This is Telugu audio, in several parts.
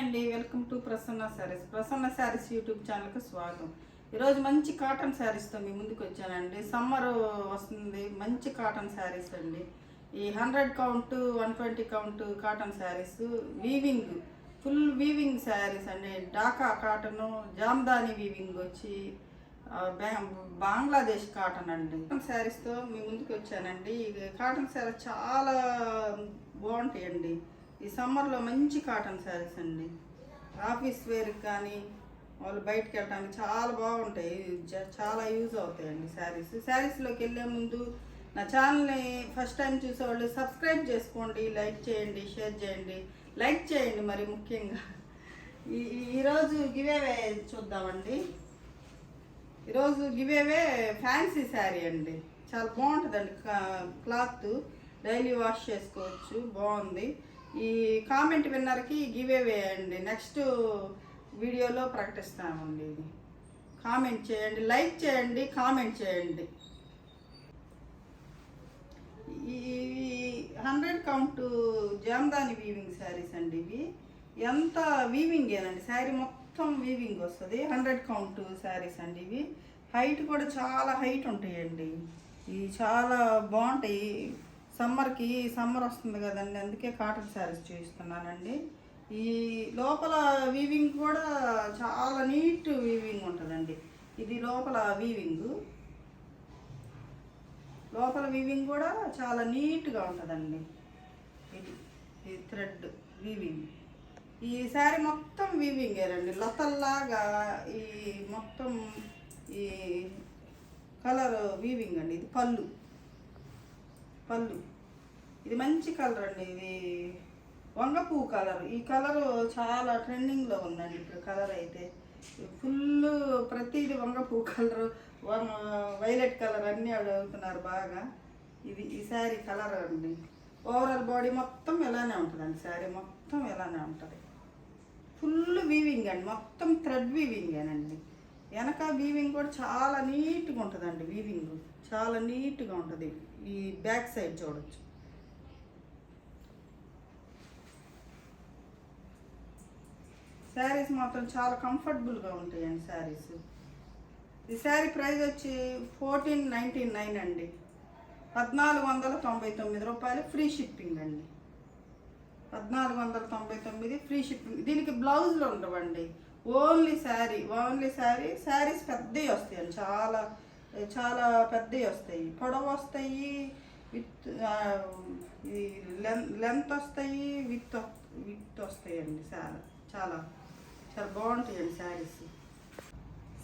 అండి, welcome to Prasanna saris. Prasanna saris YouTube ఛానల్కి స్వాగతం. ఈరోజు మంచి కాటన్ శారీస్తో మీ ముందుకు వచ్చానండి. సమ్మర్ వస్తుంది, మంచి కాటన్ శారీస్ అండి. ఈ 100 count 120 count cotton saris, weaving, full weaving saris అండి. ఢాకా కాటను, జామ్దాని వీవింగ్ వచ్చి బంగ్లాదేశ్ కాటన్ అండి. కాటన్ శారీస్తో మీ ముందుకు వచ్చానండి. కాటన్ శారీ చాలా బాగుంటాయండి. ఈ సమ్మర్లో మంచి కాటన్ శారీస్ అండి. ఆఫీస్ వేర్కి కానీ వాళ్ళు బయటకు వెళ్ళడానికి చాలా బాగుంటాయి, చాలా యూజ్ అవుతాయండి శారీస్లోకి వెళ్ళే ముందు నా ఛానల్ని ఫస్ట్ టైం చూసేవాళ్ళు సబ్స్క్రైబ్ చేసుకోండి, లైక్ చేయండి, షేర్ చేయండి. లైక్ చేయండి మరి ముఖ్యంగా. ఈరోజు గివేవే చూద్దామండి. ఈరోజు గివేవే ఫ్యాన్సీ శారీ అండి. చాలా బాగుంటుందండి. క్లాత్ డైలీ వాష్ చేసుకోవచ్చు, బాగుంది. ఈ కామెంట్ విన్నర్కి గివ్ అవే అండి. నెక్స్ట్ వీడియోలో ప్రకటిస్తామండి. ఇది కామెంట్ చేయండి, లైక్ చేయండి, కామెంట్ చేయండి. ఈ 100 కౌంట్ జామ్దాని వీవింగ్ శారీస్ అండి. ఇవి ఎంత వీవింగేనండి, శారీ మొత్తం వీవింగ్ వస్తుంది. 100 కౌంట్ శారీస్ అండి. ఇవి హైట్ కూడా చాలా హైట్ ఉంటాయండి. ఇవి చాలా బాగుంటాయి. సమ్మర్ వస్తుంది కదండి, అందుకే కాటన్ శారీస్ చూపిస్తున్నానండి. ఈ లోపల వీవింగ్ కూడా చాలా నీట్ వీవింగ్ ఉంటుందండి. ఇది లోపల వీవింగ్ కూడా చాలా నీట్గా ఉంటుందండి. ఇది థ్రెడ్ వీవింగ్. ఈ శారీ మొత్తం వీవింగేనండి, లతల్లాగా. ఈ మొత్తం ఈ కలర్ వీవింగ్ అండి. ఇది పళ్ళు ఇది మంచి కలర్ అండి. ఇది వంగపువ్వు కలర్. ఈ కలర్ చాలా ట్రెండింగ్లో ఉందండి ఇప్పుడు. కలర్ అయితే ఫుల్ ప్రతిది వంగపువ్వు కలర్, వైలెట్ కలర్ అన్నీ అడుగుతున్నారు బాగా. ఈ శారీ కలర్ అండి. ఓవరాల్ బాడీ మొత్తం ఇలానే ఉంటుందండి. శారీ మొత్తం ఇలానే ఉంటుంది. ఫుల్ వీవింగ్ అండి, మొత్తం థ్రెడ్ వీవింగేనండి. వెనక వీవింగ్ కూడా చాలా నీట్గా ఉంటుందండి. వీవింగ్ చాలా నీట్గా ఉంటుంది. ఈ బ్యాక్ సైడ్ చూడొచ్చు. శారీస్ మాత్రం చాలా కంఫర్టబుల్గా ఉంటాయండి శారీస్. ఈ శారీ ప్రైస్ వచ్చి 1499 అండి. 1499 రూపాయలు, ఫ్రీ షిప్పింగ్ అండి. 1499 ఫ్రీ షిప్పింగ్. దీనికి బ్లౌజులు ఉండవండి, ఓన్లీ శారీ. శారీస్ పెద్దవి వస్తాయండి, చాలా చాలా పెద్దవి వస్తాయి. పొడవు వస్తాయి, విత్ లెంత్ వస్తాయి, విత్ వస్తాయండి. చాలా చాలా బాగుంటాయండి శారీస్.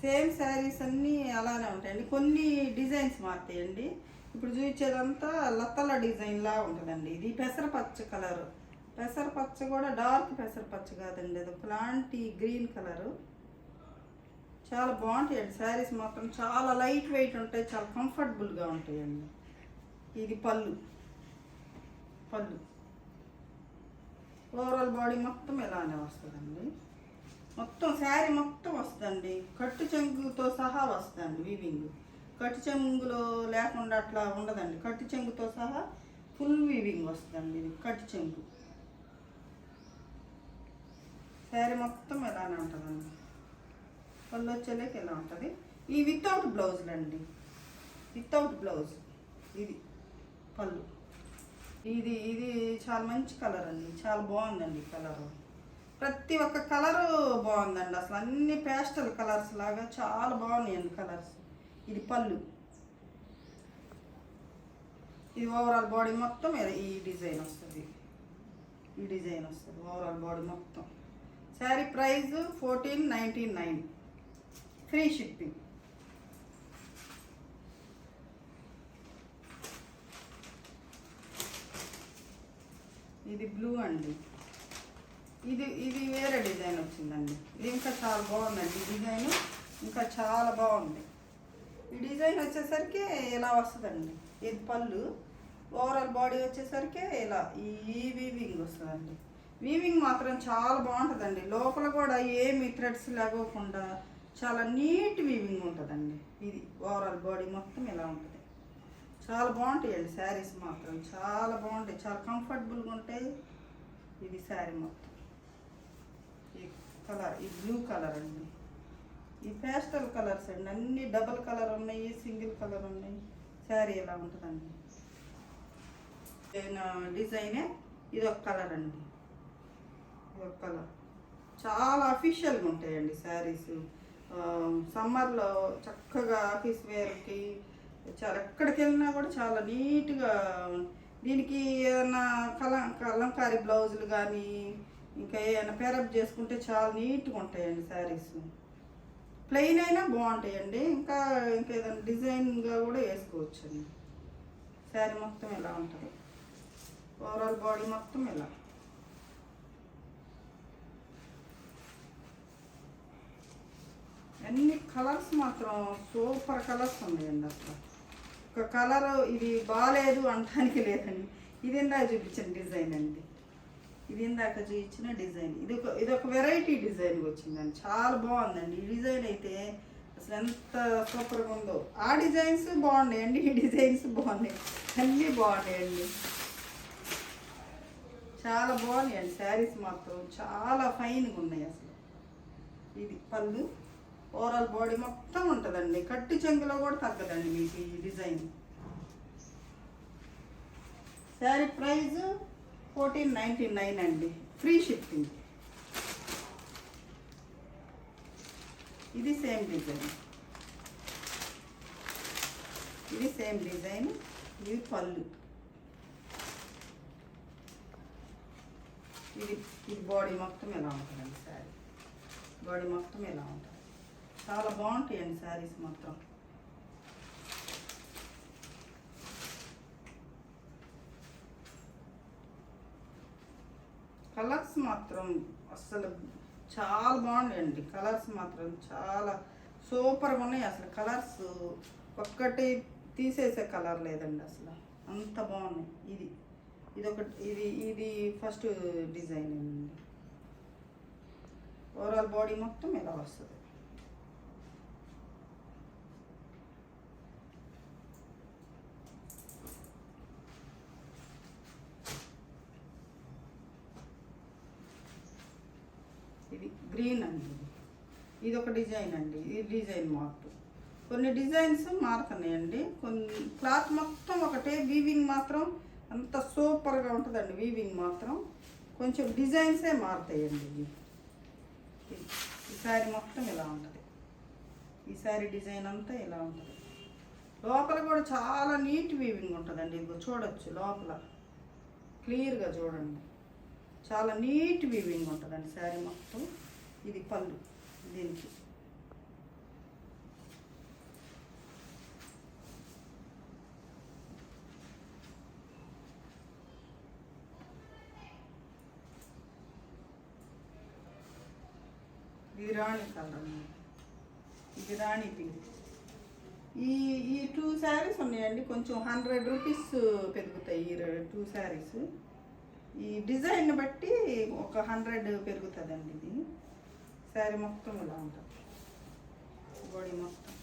సేమ్ శారీస్ అన్నీ అలానే ఉంటాయండి. కొన్ని డిజైన్స్ మారుతాయండి. ఇప్పుడు చూపించేదంతా లతల డిజైన్లా ఉంటుందండి. ఇది పెసరపచ్చ కలరు. పెసరపచ్చ కూడా డార్క్ పెసరపచ్చ కాదండి, అది ఒకలాంటి గ్రీన్ కలరు. చాలా బాగుంటాయండి శారీస్ మాత్రం. చాలా లైట్ వెయిట్ ఉంటాయి, చాలా కంఫర్టబుల్గా ఉంటాయండి. ఇది పళ్ళు. ఓవరాల్ బాడీ మొత్తం ఇలానే వస్తుందండి. మొత్తం శారీ మొత్తం వస్తుందండి. కట్టు చెంగుతో సహా వస్తుందండి వీవింగ్. కట్టు చెంగులో లేకుండా అట్లా ఉండదండి. కట్టు చెంగుతో సహా ఫుల్ వీవింగ్ వస్తుందండి. ఇది కట్టు చెంగు. శారీ మొత్తం ఇలానే ఉంటుందండి. పళ్ళు వచ్చేలేక ఇలా ఉంటుంది. ఈ వితౌట్ బ్లౌజులు అండి. Without blouse. ఇది పళ్ళు. ఇది చాలా మంచి కలర్ అండి. చాలా బాగుందండి ఈ కలరు. ప్రతి ఒక్క కలరు బాగుందండి. అసలు అన్ని పేస్టల్ కలర్స్ లాగా చాలా బాగున్నాయండి కలర్స్. ఇది పళ్ళు. ఇది ఓవరాల్ బాడీ మొత్తం ఈ డిజైన్ వస్తుంది. ఓవరాల్ బాడీ మొత్తం. Sari price 1499, free shipping. ఇది బ్లూ అండి. ఇది వేరే డిజైన్ వచ్చిందండి. ఇది ఇంకా చాలా బాగుందండి. ఈ డిజైన్ ఇంకా చాలా బాగుంది. ఈ డిజైన్ వచ్చేసరికి ఇలా వస్తుందండి. ఇది పళ్ళు. ఓవరాల్ బాడీ వచ్చేసరికి ఇలా ఈ వీవింగ్ వస్తుందండి. వీవింగ్ మాత్రం చాలా బాగుంటుందండి. లోపల కూడా ఏమి థ్రెడ్స్ లేకోకుండా చాలా నీట్ వీవింగ్ ఉంటుందండి. ఇది ఓవరాల్ బాడీ మొత్తం ఇలా ఉంటుంది. చాలా బాగుంటాయండి శారీస్ మాత్రం. చాలా బాగుంటాయి, చాలా కంఫర్టబుల్గా ఉంటాయి. ఇది శారీ మొత్తం. ఈ కలర్ ఈ బ్లూ కలర్ అండి. ఈ పేస్టల్ కలర్స్ అండి, అన్ని డబల్ కలర్ ఉన్నాయి, సింగిల్ కలర్ ఉన్నాయి. శారీ ఎలా ఉంటుందండి, డిజైనే. ఇది ఒక కలర్ అండి, ఇది ఒక కలర్. చాలా అఫీషియల్గా ఉంటాయండి శారీస్. సమ్మర్లో చక్కగా ఆఫీస్ వేర్కి చాలా ఎక్కడికి వెళ్ళినా కూడా చాలా నీట్గా. దీనికి ఏదైనా కలంకారీ బ్లౌజులు కానీ ఇంకా ఏమైనా పేరప్ చేసుకుంటే చాలా నీట్గా ఉంటాయండి శారీస్. ప్లెయిన్ అయినా బాగుంటాయండి, ఇంకా ఏదైనా డిజైన్గా కూడా వేసుకోవచ్చండి. శారీ మొత్తం ఇలా ఉంటుంది, ఓవరాల్ బాడీ మొత్తం ఇలా. అన్ని కలర్స్ మాత్రం సూపర్ కలర్స్ ఉన్నాయండి. అసలు ఒక కలర్ ఇది బాగాలేదు అనడానికి లేదండి. ఇది ఇందాక చూపించిన డిజైన్ అండి, ఇది ఇందాక చూపించిన డిజైన్. ఇది ఒక వెరైటీ డిజైన్ వచ్చిందండి, చాలా బాగుందండి. ఈ డిజైన్ అయితే అసలు ఎంత సూపర్గా ఉందో. ఆ డిజైన్స్ బాగున్నాయండి, ఈ డిజైన్స్ బాగున్నాయి, అన్నీ బాగున్నాయండి. చాలా బాగున్నాయండి శారీస్ మాత్రం, చాలా ఫైన్గా ఉన్నాయి అసలు. ఇది పళ్ళు, ఓవరాల్ బాడీ మొత్తం ఉంటుందండి. కట్టు చెంగులో కూడా తగ్గదండి మీకు ఈ డిజైన్. శారీ ప్రైస్ 1499 అండి, ఫ్రీ షిప్పింగ్. ఇది సేమ్ డిజైన్, ఇది సేమ్ డిజైన్. ఇది పళ్ళు, ఇది బాడీ మొత్తం ఎలా ఉంటుందండి. శారీ బాడీ మొత్తం ఎలా ఉంటుంది, చాలా బాగుంటాయండి శారీస్ మొత్తం. కలర్స్ మాత్రం అసలు చాలా బాగున్నాయండి. కలర్స్ మాత్రం చాలా సూపర్గా ఉన్నాయి. అసలు కలర్స్ ఒక్కటి తీసేసే కలర్ లేదండి, అసలు అంత బాగున్నాయి. ఇది ఫస్ట్ డిజైన్ అండి. ఓవరాల్ బాడీ మొత్తం ఇలా వస్తుంది. ఇది గ్రీన్ అండి, ఇది ఒక డిజైన్ అండి. ఇది డిజైన్ మార్పు. కొన్ని డిజైన్స్ మారుతున్నాయండి, కొన్ని క్లాత్ మొత్తం ఒకటే, వీవింగ్ మాత్రం అంత సూపర్గా ఉంటుందండి. వీవింగ్ మాత్రం కొంచెం డిజైన్సే మారుతాయండి. ఈ శారీ మొత్తం ఇలా ఉంటుంది, ఈ శారీ డిజైన్ అంతా ఇలా ఉంటుంది. లోపల కూడా చాలా నీట్ వీవింగ్ ఉంటుందండి. ఇదిగో చూడొచ్చు, లోపల క్లియర్గా చూడండి, చాలా నీట్ వీవింగ్ ఉంటుందండి శారీ మొత్తం. ఇది పళ్ళు, దీనికి ఇది రాణి కలర్, ఇది రాణి పింక్. ఈ 2 శారీస్ ఉన్నాయండి, కొంచెం 100 రూపీస్ పెరుగుతాయి ఈ 2 శారీస్. ఈ డిజైన్ బట్టి ఒక 100 పెరుగుతుందండి. ఇది శారీ మొత్తం ఇలా ఉంటుంది, బాడీ మొత్తం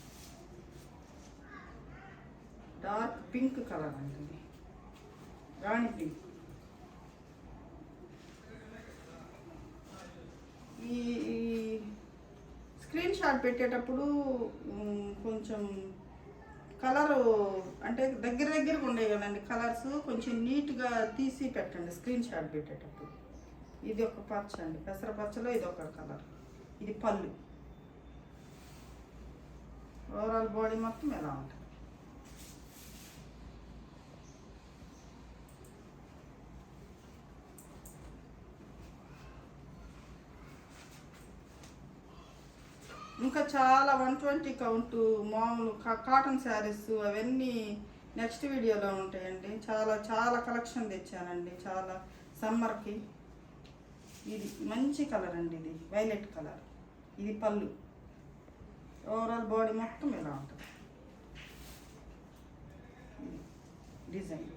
డార్క్ పింక్ కలర్ అండి, ఇది రాణి పింక్. ఈ స్క్రీన్ షాట్ పెట్టేటప్పుడు కొంచెం కలరు అంటే దగ్గరగా ఉండేవి కదండి కలర్స్, కొంచెం నీట్గా తీసి పెట్టండి స్క్రీన్ షాట్ పెట్టేటప్పుడు. ఇది ఒక పచ్చ అండి, పెసర పచ్చలో ఇది ఒక కలర్. ఇది పళ్ళు, ఓవరాల్ బాడీ మొత్తం ఎలా ఉంటుంది. ఇంకా చాలా 120 కౌంట్ మామూలు కాటన్ శారీస్ అవన్నీ నెక్స్ట్ వీడియోలో ఉంటాయండి. చాలా చాలా కలెక్షన్ తెచ్చానండి, చాలా సమ్మర్కి. ఇది మంచి కలర్ అండి, ఇది వైలెట్ కలర్. ఇది పళ్ళు, ఓవరాల్ బాడీ మొత్తం ఇలా ఉంటుంది. డిజైన్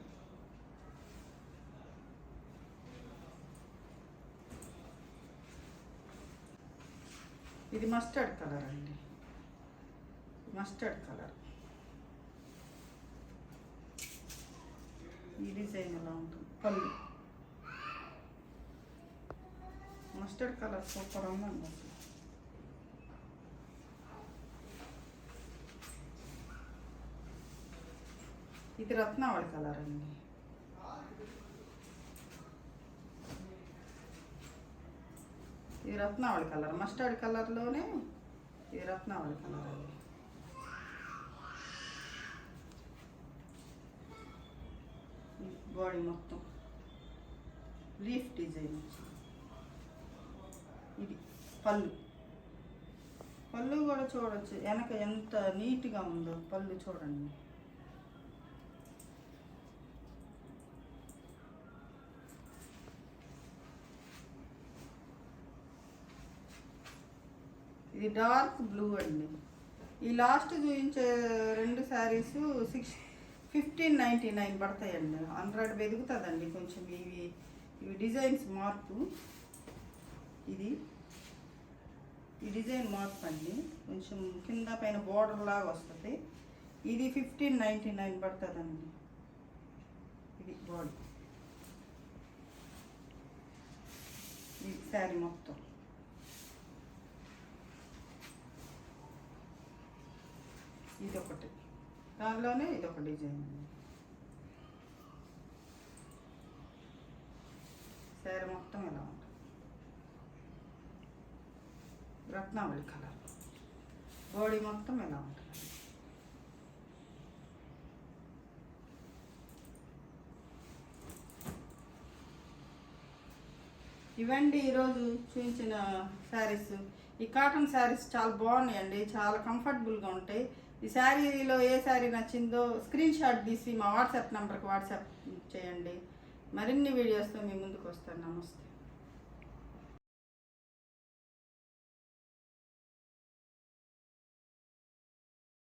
ఇది మస్టర్డ్ కలర్ అండి, మస్టర్డ్ కలర్. ఈ డిజైన్ ఎలా ఉంటుంది, పళ్ళు మస్టర్డ్ కలర్ సూపర్ ఉందండి అసలు. ఇది రత్నావళి కలర్ అండి. ఇది రత్నావళి కలర్, మస్టర్డ్ కలర్లోనే ఇది రత్నావళి కలర్ అండి. బాడీ మొత్తం లీఫ్ డిజైన్ వచ్చింది. ఇది పళ్ళు, పళ్ళు కూడా చూడొచ్చు వెనక ఎంత నీట్గా ఉందో పళ్ళు చూడండి. ఇది డార్క్ బ్లూ అండి. ఈ లాస్ట్ చూపించే 2 శారీస్ 1599 పడతాయండి. 100 వెతుకుతుందండి కొంచెం. ఇవి డిజైన్స్ మార్పు. ఇది ఈ డిజైన్ మార్పు అండి, కొంచెం కింద పైన బోర్డర్ లాగా వస్తుంది. ఇది 1599 పడుతుందండి. ఇది బాడీ, ఈ శారీ మొత్తం. ఇది ఒకటి, దానిలోనే ఇది ఒక డిజైన్ అండి. శారీ మొత్తం ఎలా ఉంటుంది, రత్నావళి కలర్. బాడీ మొత్తం ఎలా ఉంటుంది. ఇవండి ఈరోజు చూపించిన శారీస్. ఈ కాటన్ శారీస్ చాలా బాగున్నాయండి, చాలా కంఫర్టబుల్గా ఉంటాయి. ఈ శారీలో ఏ శారీ నచ్చిందో స్క్రీన్ షాట్ తీసి మా వాట్సాప్ నెంబర్కి వాట్సాప్ చేయండి. మరిన్ని వీడియోస్తో మీ ముందుకు వస్తాను. నమస్తే.